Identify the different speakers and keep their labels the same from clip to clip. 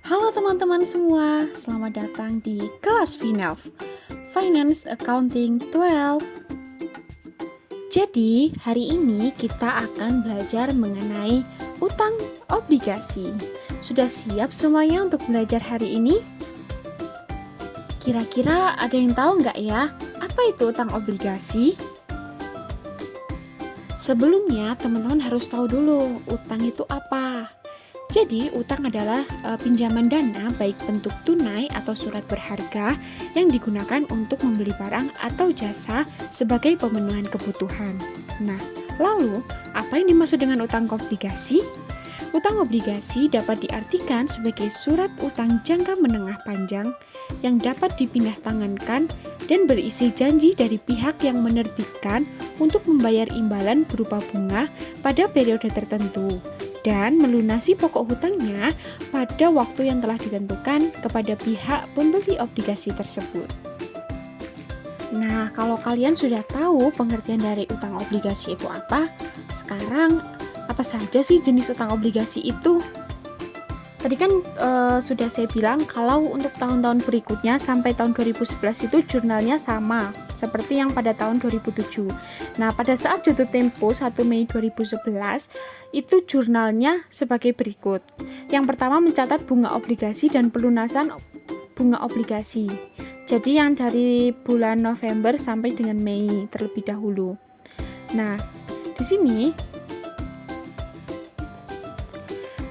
Speaker 1: Halo teman-teman semua, selamat datang di kelas FINALF, Finance Accounting 12. Jadi, hari ini kita akan belajar mengenai utang obligasi. Sudah siap semuanya untuk belajar hari ini? Kira-kira ada yang tahu nggak ya, apa itu utang obligasi? Sebelumnya, teman-teman harus tahu dulu, utang itu apa? Jadi, utang adalah pinjaman dana baik bentuk tunai atau surat berharga yang digunakan untuk membeli barang atau jasa sebagai pemenuhan kebutuhan. Nah, lalu apa yang dimaksud dengan utang obligasi? Utang obligasi dapat diartikan sebagai surat utang jangka menengah panjang yang dapat dipindah tangankan dan berisi janji dari pihak yang menerbitkan untuk membayar imbalan berupa bunga pada periode tertentu dan melunasi pokok hutangnya pada waktu yang telah ditentukan kepada pihak pembeli obligasi tersebut. Nah, kalau kalian sudah tahu pengertian dari utang obligasi itu apa, sekarang apa saja sih jenis utang obligasi itu? Tadi kan sudah saya bilang kalau untuk tahun-tahun berikutnya sampai tahun 2011 itu jurnalnya sama seperti yang pada tahun 2007. Nah, pada saat jatuh tempo 1 Mei 2011 itu jurnalnya sebagai berikut. Yang pertama mencatat bunga obligasi dan pelunasan bunga obligasi. Jadi yang dari bulan November sampai dengan Mei terlebih dahulu. Nah, di sini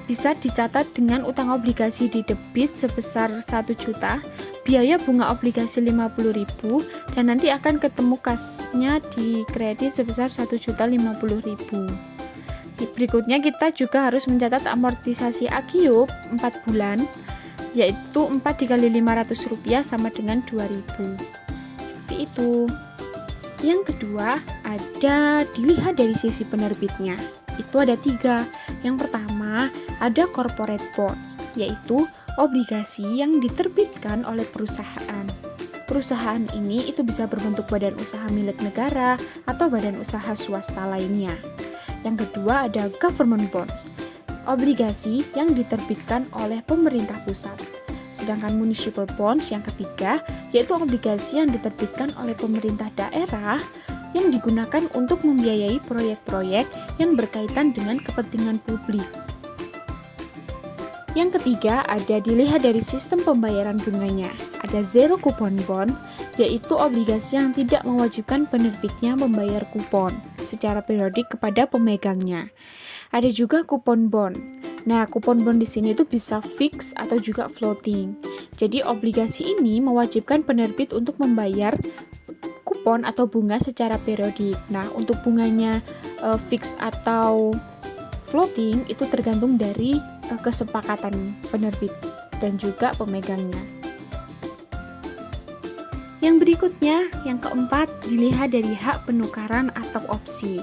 Speaker 1: bisa dicatat dengan utang obligasi di debit sebesar 1 juta, biaya bunga obligasi 50.000 dan nanti akan ketemu kasnya di kredit sebesar 1.050.000. Berikutnya kita juga harus mencatat amortisasi Agio 4 bulan, yaitu 4 dikali Rp500 sama dengan 2.000. Seperti itu. Yang kedua, ada dilihat dari sisi penerbitnya. Itu ada 3. Yang pertama, ada corporate bonds, yaitu obligasi yang diterbitkan oleh perusahaan. Perusahaan ini itu bisa berbentuk badan usaha milik negara atau badan usaha swasta lainnya. Yang kedua ada government bonds, obligasi yang diterbitkan oleh pemerintah pusat. Sedangkan municipal bonds yang ketiga, yaitu obligasi yang diterbitkan oleh pemerintah daerah yang digunakan untuk membiayai proyek-proyek yang berkaitan dengan kepentingan publik. Yang ketiga, ada dilihat dari sistem pembayaran bunganya. Ada zero coupon bond, yaitu obligasi yang tidak mewajibkan penerbitnya membayar kupon secara periodik kepada pemegangnya. Ada juga coupon bond. Nah, coupon bond di sini itu bisa fix atau juga floating. Jadi, obligasi ini mewajibkan penerbit untuk membayar kupon atau bunga secara periodik. Nah, untuk bunganya fix atau floating itu tergantung dari kesepakatan penerbit dan juga pemegangnya. Yang berikutnya, yang keempat, dilihat dari hak penukaran atau opsi.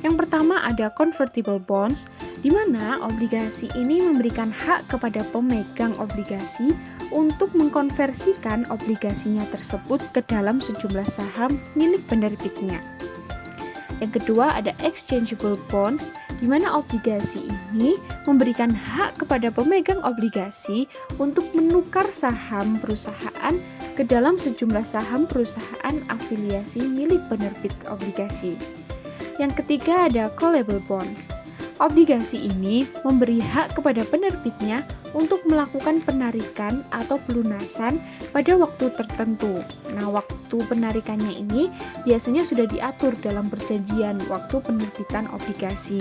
Speaker 1: Yang pertama ada convertible bonds, di mana obligasi ini memberikan hak kepada pemegang obligasi untuk mengkonversikan obligasinya tersebut ke dalam sejumlah saham milik penerbitnya. Yang kedua ada exchangeable bonds, di mana obligasi ini memberikan hak kepada pemegang obligasi untuk menukar saham perusahaan ke dalam sejumlah saham perusahaan afiliasi milik penerbit obligasi. Yang ketiga ada callable bonds. Obligasi ini memberi hak kepada penerbitnya untuk melakukan penarikan atau pelunasan pada waktu tertentu. Nah, waktu penarikannya ini biasanya sudah diatur dalam perjanjian waktu penerbitan obligasi.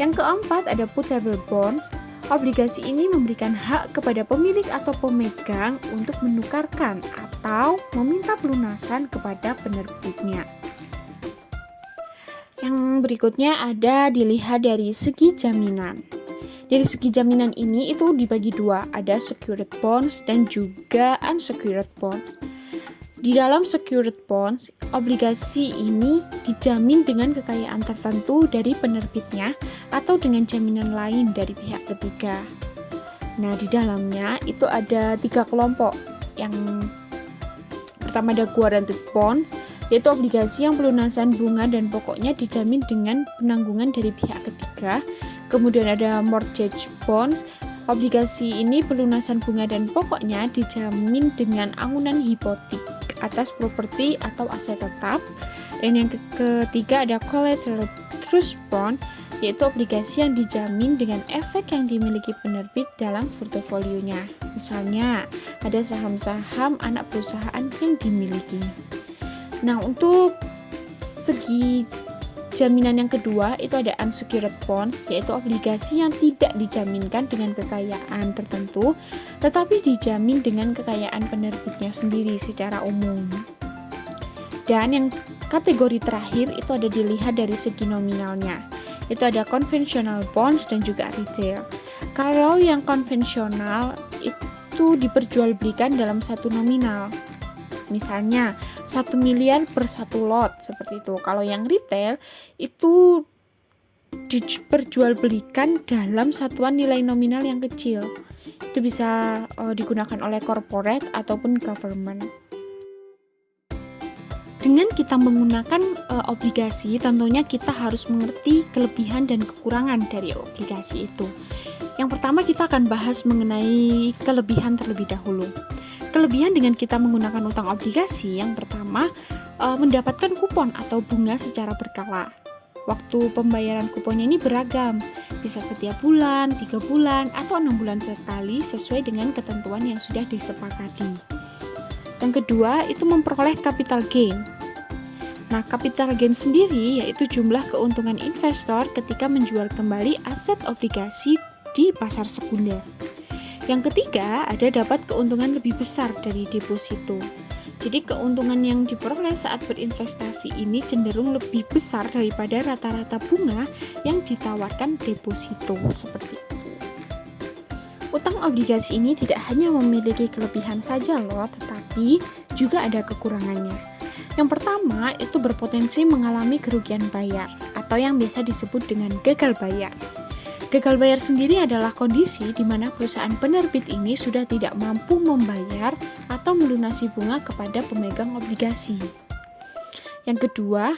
Speaker 1: Yang keempat ada putable bonds. Obligasi ini memberikan hak kepada pemilik atau pemegang untuk menukarkan atau meminta pelunasan kepada penerbitnya. Yang berikutnya ada dilihat dari segi jaminan. Dari segi jaminan ini itu dibagi dua, ada secured bonds dan juga unsecured bonds. Di dalam secured bonds, obligasi ini dijamin dengan kekayaan tertentu dari penerbitnya atau dengan jaminan lain dari pihak ketiga. Nah, di dalamnya itu ada 3 kelompok. Yang pertama ada guaranteed bonds, yaitu obligasi yang pelunasan bunga dan pokoknya dijamin dengan penanggungan dari pihak ketiga. Kemudian ada mortgage bonds, Obligasi ini pelunasan bunga dan pokoknya dijamin dengan anggunan hipotek atas properti atau aset tetap. Dan yang ketiga ada collateral trust bond, yaitu obligasi yang dijamin dengan efek yang dimiliki penerbit dalam portofolionya. Misalnya, ada saham-saham anak perusahaan yang dimiliki. Nah, untuk segi jaminan yang kedua itu ada unsecured bonds, yaitu obligasi yang tidak dijaminkan dengan kekayaan tertentu, tetapi dijamin dengan kekayaan penerbitnya sendiri secara umum. Dan yang kategori terakhir itu ada dilihat dari segi nominalnya. Itu ada conventional bonds dan juga retail. Kalau yang konvensional itu diperjualbelikan dalam satu nominal. Misalnya 1 miliar per satu lot seperti itu. Kalau yang retail itu diperjualbelikan dalam satuan nilai nominal yang kecil. Itu bisa digunakan oleh corporate ataupun government. Dengan kita menggunakan obligasi, tentunya kita harus mengerti kelebihan dan kekurangan dari obligasi itu. Yang pertama kita akan bahas mengenai kelebihan terlebih dahulu. Kelebihan dengan kita menggunakan utang obligasi, yang pertama mendapatkan kupon atau bunga secara berkala. Waktu pembayaran kuponnya ini beragam, bisa setiap bulan, 3 bulan, atau 6 bulan sekali sesuai dengan ketentuan yang sudah disepakati. Yang kedua itu memperoleh capital gain. Nah, capital gain sendiri yaitu jumlah keuntungan investor ketika menjual kembali aset obligasi di pasar sekunder. Yang ketiga, ada dapat keuntungan lebih besar dari deposito. Jadi keuntungan yang diperoleh saat berinvestasi ini cenderung lebih besar daripada rata-rata bunga yang ditawarkan deposito seperti itu. Utang obligasi ini tidak hanya memiliki kelebihan saja loh, tetapi juga ada kekurangannya. Yang pertama, itu berpotensi mengalami kerugian bayar atau yang biasa disebut dengan gagal bayar. Gagal bayar sendiri adalah kondisi di mana perusahaan penerbit ini sudah tidak mampu membayar atau melunasi bunga kepada pemegang obligasi. Yang kedua,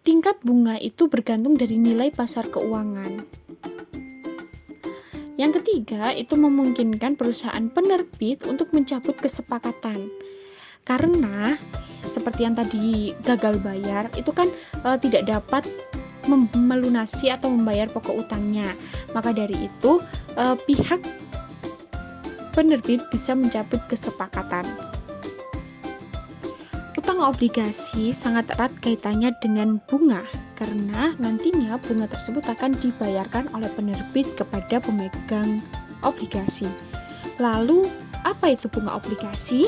Speaker 1: tingkat bunga itu bergantung dari nilai pasar keuangan. Yang ketiga, itu memungkinkan perusahaan penerbit untuk mencabut kesepakatan. Karena seperti yang tadi gagal bayar, itu kan tidak dapat melunasi atau membayar pokok utangnya. Maka dari itu pihak penerbit bisa mencabut kesepakatan. Utang obligasi sangat erat kaitannya dengan bunga karena nantinya bunga tersebut akan dibayarkan oleh penerbit kepada pemegang obligasi. Lalu apa itu bunga obligasi?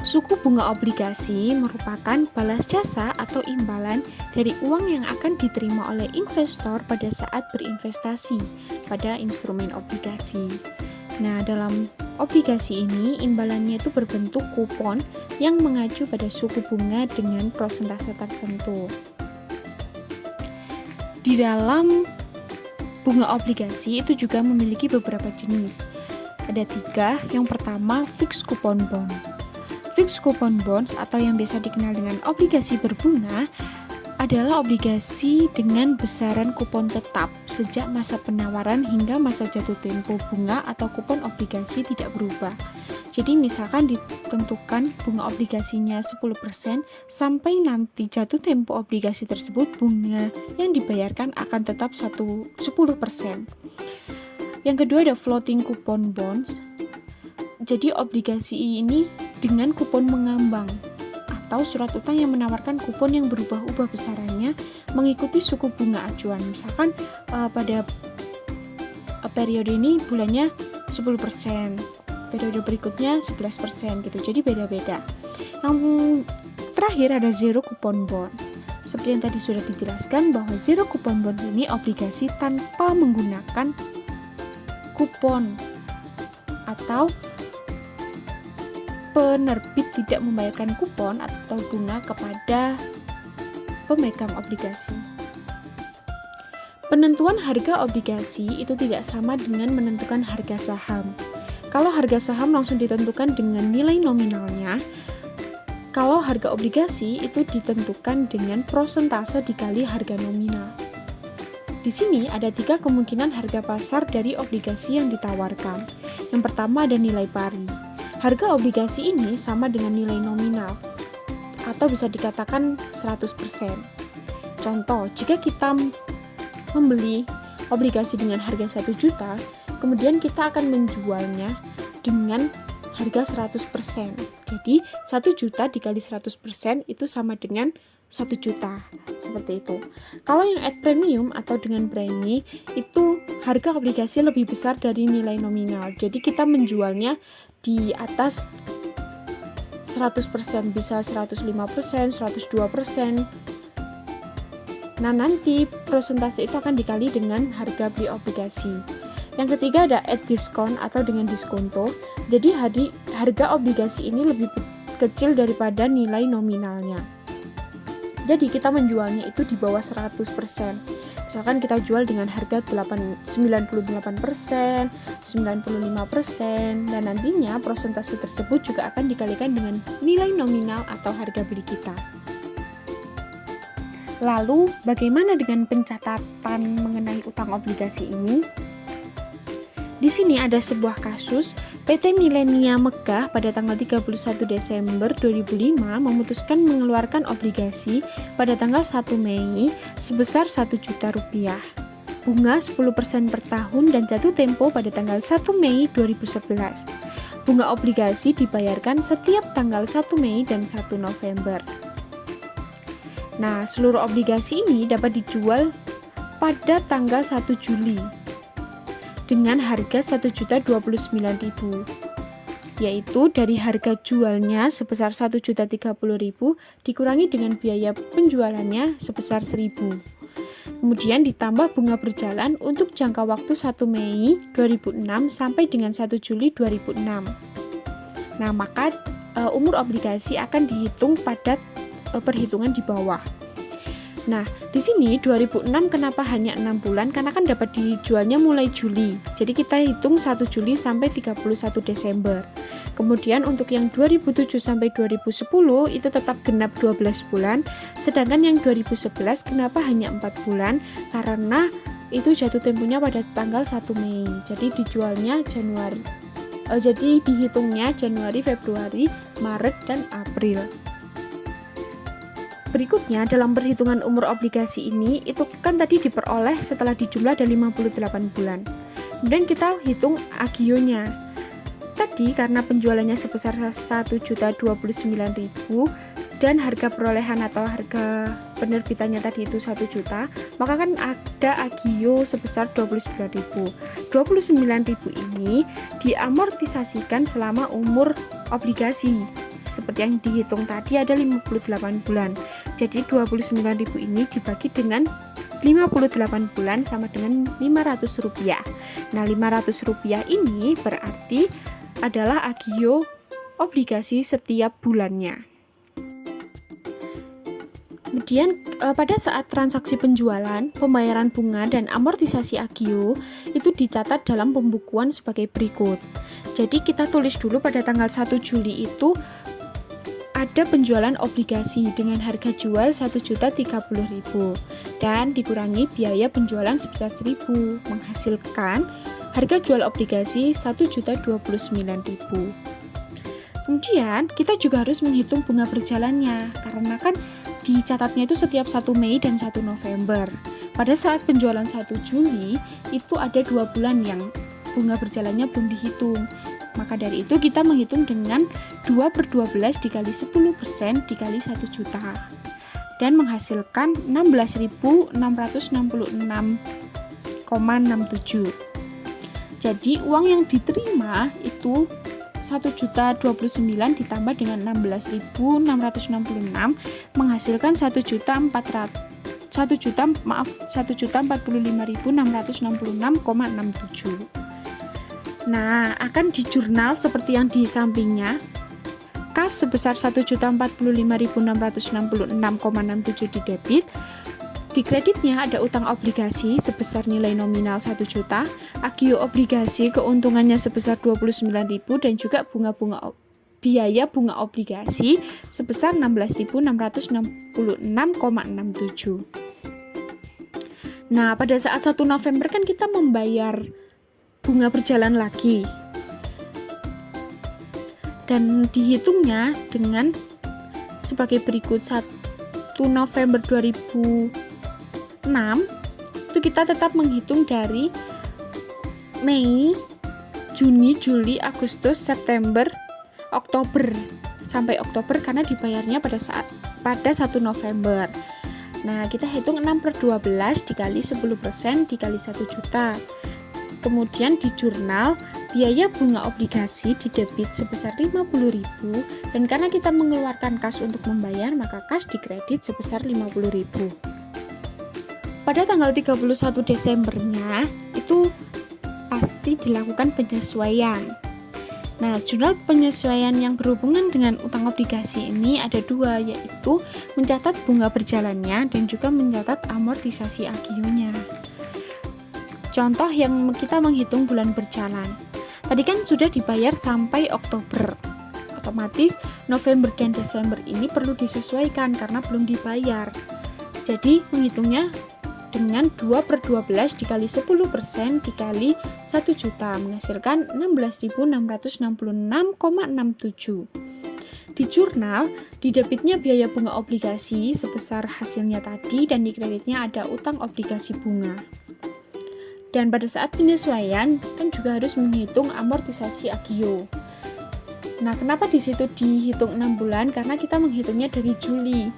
Speaker 1: Suku bunga obligasi merupakan balas jasa atau imbalan dari uang yang akan diterima oleh investor pada saat berinvestasi pada instrumen obligasi. Nah, dalam obligasi ini imbalannya itu berbentuk kupon yang mengacu pada suku bunga dengan persentase tertentu. Di dalam bunga obligasi itu juga memiliki beberapa jenis. Ada 3. Yang pertama, fixed coupon bond. Fixed coupon bonds atau yang biasa dikenal dengan obligasi berbunga adalah obligasi dengan besaran kupon tetap sejak masa penawaran hingga masa jatuh tempo bunga atau kupon obligasi tidak berubah. Jadi misalkan ditentukan bunga obligasinya 10% sampai nanti jatuh tempo obligasi tersebut bunga yang dibayarkan akan tetap 10%. Yang kedua ada floating coupon bonds. Jadi obligasi ini dengan kupon mengambang atau surat utang yang menawarkan kupon yang berubah-ubah besarannya mengikuti suku bunga acuan. Misalkan pada periode ini bulannya 10%, periode berikutnya 11% gitu. Jadi beda-beda. Yang terakhir ada zero coupon bond. Seperti yang tadi sudah dijelaskan bahwa zero coupon bonds ini obligasi tanpa menggunakan kupon atau penerbit tidak membayarkan kupon atau bunga kepada pemegang obligasi. Penentuan harga obligasi itu tidak sama dengan menentukan harga saham. Kalau harga saham langsung ditentukan dengan nilai nominalnya, kalau harga obligasi itu ditentukan dengan prosentase dikali harga nominal. Di sini ada 3 kemungkinan harga pasar dari obligasi yang ditawarkan. Yang pertama ada nilai pari. Harga obligasi ini sama dengan nilai nominal atau bisa dikatakan 100%. Contoh, jika kita membeli obligasi dengan harga 1 juta, kemudian kita akan menjualnya dengan harga 100%. Jadi 1 juta dikali 100% itu sama dengan 1 juta. Seperti itu. Kalau yang at premium atau dengan premi, itu harga obligasi lebih besar dari nilai nominal. Jadi kita menjualnya di atas 100%, bisa 105%, 102%. Nah, nanti persentase itu akan dikali dengan harga beli obligasi. Yang ketiga ada at discount atau dengan diskonto. Jadi harga obligasi ini lebih kecil daripada nilai nominalnya. Jadi kita menjualnya itu di bawah 100%. Misalkan kita jual dengan harga 98%, 95%, dan nantinya persentase tersebut juga akan dikalikan dengan nilai nominal atau harga beli kita. Lalu, bagaimana dengan pencatatan mengenai utang obligasi ini? Di sini ada sebuah kasus, PT Millenia Megah pada tanggal 31 Desember 2005 memutuskan mengeluarkan obligasi pada tanggal 1 Mei sebesar 1 juta rupiah. Bunga 10% per tahun dan jatuh tempo pada tanggal 1 Mei 2011. Bunga obligasi dibayarkan setiap tanggal 1 Mei dan 1 November. Nah, seluruh obligasi ini dapat dijual pada tanggal 1 Juli dengan harga 1.029.000, yaitu dari harga jualnya sebesar 1.030.000 dikurangi dengan biaya penjualannya sebesar 1.000. Kemudian ditambah bunga berjalan untuk jangka waktu 1 Mei 2006 sampai dengan 1 Juli 2006. Nah, maka umur obligasi akan dihitung pada perhitungan di bawah. Nah, di sini 2006 kenapa hanya 6 bulan? Karena kan dapat dijualnya mulai Juli. Jadi kita hitung 1 Juli sampai 31 Desember. Kemudian untuk yang 2007 sampai 2010 itu tetap genap 12 bulan. Sedangkan yang 2011 kenapa hanya 4 bulan? Karena itu jatuh temponya pada tanggal 1 Mei. Jadi dijualnya Januari. Jadi dihitungnya Januari, Februari, Maret, dan April. Berikutnya dalam perhitungan umur obligasi ini itu kan tadi diperoleh setelah dijumlah ada 58 bulan. Kemudian kita hitung agionya. Tadi karena penjualannya sebesar 1.029.000 dan harga perolehan atau harga penerbitannya tadi itu 1 juta, maka kan ada agio sebesar 29.000. 29.000 ini diamortisasikan selama umur obligasi. Seperti yang dihitung tadi ada 58 bulan. Jadi 29.000 ini dibagi dengan 58 bulan sama dengan 500 rupiah. Nah, 500 rupiah ini berarti adalah agio obligasi setiap bulannya. Kemudian pada saat transaksi penjualan, pembayaran bunga dan amortisasi agio itu dicatat dalam pembukuan sebagai berikut. Jadi kita tulis dulu pada tanggal 1 Juli itu ada penjualan obligasi dengan harga jual 1.030.000 dan dikurangi biaya penjualan sebesar 1.000 menghasilkan harga jual obligasi 1.029.000. Kemudian kita juga harus menghitung bunga berjalannya karena kan dicatatnya itu setiap 1 Mei dan 1 November. Pada saat penjualan 1 Juli itu ada 2 bulan yang bunga berjalannya belum dihitung. Maka dari itu kita menghitung dengan 2/12 dikali 10% dikali 1 juta dan menghasilkan 16.666,67. Jadi uang yang diterima itu 1.029 ditambah dengan 16.666 menghasilkan 1.045.666,67. Nah, akan di jurnal seperti yang di sampingnya. Kas sebesar 1.045.666,67 di debit. Di kreditnya ada utang obligasi sebesar nilai nominal 1 juta, agio obligasi keuntungannya sebesar 29.000 dan juga biaya bunga obligasi sebesar 16.666,67. Nah, pada saat 1 November kan kita membayar bunga berjalan lagi. Dan dihitungnya dengan sebagai berikut. 1 November 2006 itu kita tetap menghitung dari Mei, Juni, Juli, Agustus, September, Oktober sampai Oktober karena dibayarnya pada 1 November. Nah, kita hitung 6/12 dikali 10% dikali 1 juta. Kemudian di jurnal, biaya bunga obligasi didebit sebesar 50.000 dan karena kita mengeluarkan kas untuk membayar, maka kas dikredit sebesar 50.000. Pada tanggal 31 Desembernya itu pasti dilakukan penyesuaian. Nah, jurnal penyesuaian yang berhubungan dengan utang obligasi ini ada 2, yaitu mencatat bunga berjalannya dan juga mencatat amortisasi agionya. Contoh yang kita menghitung bulan berjalan. Tadi kan sudah dibayar sampai Oktober. Otomatis November dan Desember ini perlu disesuaikan karena belum dibayar. Jadi menghitungnya dengan 2/12 dikali 10% dikali 1 juta menghasilkan 16.666,67. Di jurnal, didebitnya biaya bunga obligasi sebesar hasilnya tadi dan di kreditnya ada utang obligasi bunga. Dan pada saat penyesuaian kan juga harus menghitung amortisasi agio. Nah, kenapa di situ dihitung 6 bulan? Karena kita menghitungnya dari Juli.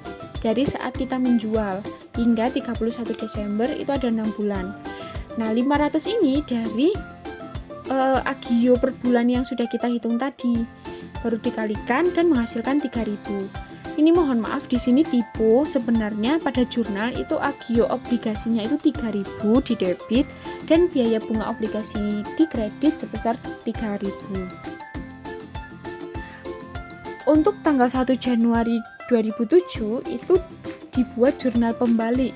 Speaker 1: Dari saat kita menjual hingga 31 Desember itu ada 6 bulan. Nah, 500 ini dari agio per bulan yang sudah kita hitung tadi. Baru dikalikan dan menghasilkan 3.000. Ini mohon maaf di sini tipe, sebenarnya pada jurnal itu agio obligasinya itu 3.000 di debit dan biaya bunga obligasi di kredit sebesar 3.000. Untuk tanggal 1 Januari 2007 itu dibuat jurnal pembalik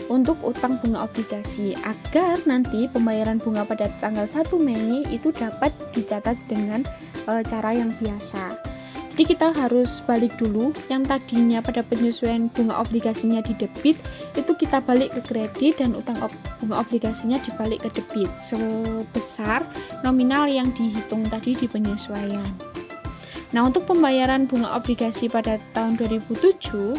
Speaker 1: untuk utang bunga obligasi agar nanti pembayaran bunga pada tanggal 1 Mei itu dapat dicatat dengan cara yang biasa. Jadi kita harus balik dulu yang tadinya pada penyesuaian bunga obligasinya di debit itu kita balik ke kredit dan utang bunga obligasinya dibalik ke debit sebesar nominal yang dihitung tadi di penyesuaian. Nah, untuk pembayaran bunga obligasi pada tahun 2007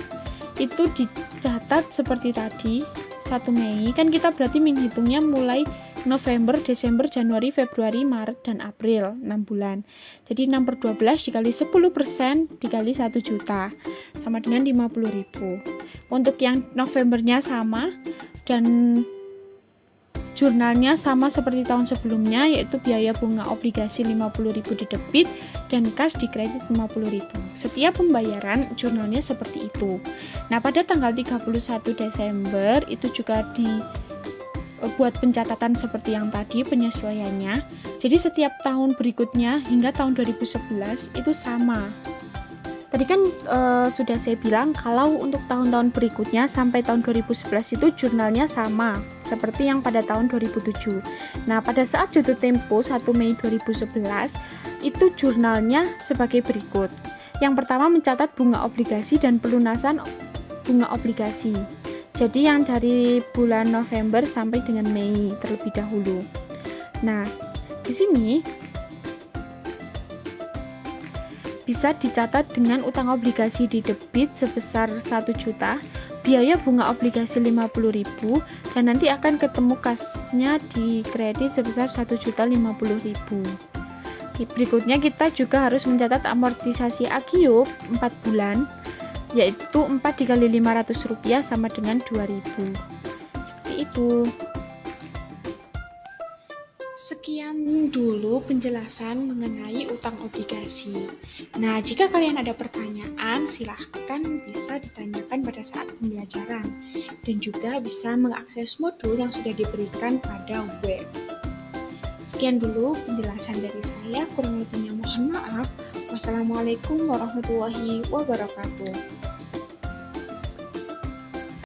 Speaker 1: itu dicatat seperti tadi 1 Mei kan kita berarti menghitungnya mulai November, Desember, Januari, Februari, Maret, dan April 6 bulan. Jadi 6/12 dikali 10% dikali 1 juta sama dengan 50.000. Untuk yang Novembernya sama dan jurnalnya sama seperti tahun sebelumnya, yaitu biaya bunga obligasi 50.000 di debit dan kas di kredit 50.000. Setiap pembayaran jurnalnya seperti itu. Nah, pada tanggal 31 Desember itu juga dibuat pencatatan seperti yang tadi penyesuaiannya. Jadi setiap tahun berikutnya hingga tahun 2011 itu sama. Tadi kan sudah saya bilang kalau untuk tahun-tahun berikutnya sampai tahun 2011 itu jurnalnya sama seperti yang pada tahun 2007. Nah, pada saat jatuh tempo 1 Mei 2011 itu jurnalnya sebagai berikut. Yang pertama mencatat bunga obligasi dan pelunasan bunga obligasi. Jadi yang dari bulan November sampai dengan Mei terlebih dahulu. Nah, di sini bisa dicatat dengan utang obligasi di debit sebesar 1 juta, biaya bunga obligasi 50.000 dan nanti akan ketemu kasnya di kredit sebesar 1.050.000. Berikutnya kita juga harus mencatat amortisasi agio 4 bulan yaitu 4 dikali Rp500 sama dengan 2.000. Seperti itu. Sekian dulu penjelasan mengenai utang obligasi. Nah, jika kalian ada pertanyaan, silahkan bisa ditanyakan pada saat pembelajaran dan juga bisa mengakses modul yang sudah diberikan pada web. Sekian dulu penjelasan dari saya, kurang lebihnya mohon maaf. Wassalamualaikum warahmatullahi wabarakatuh.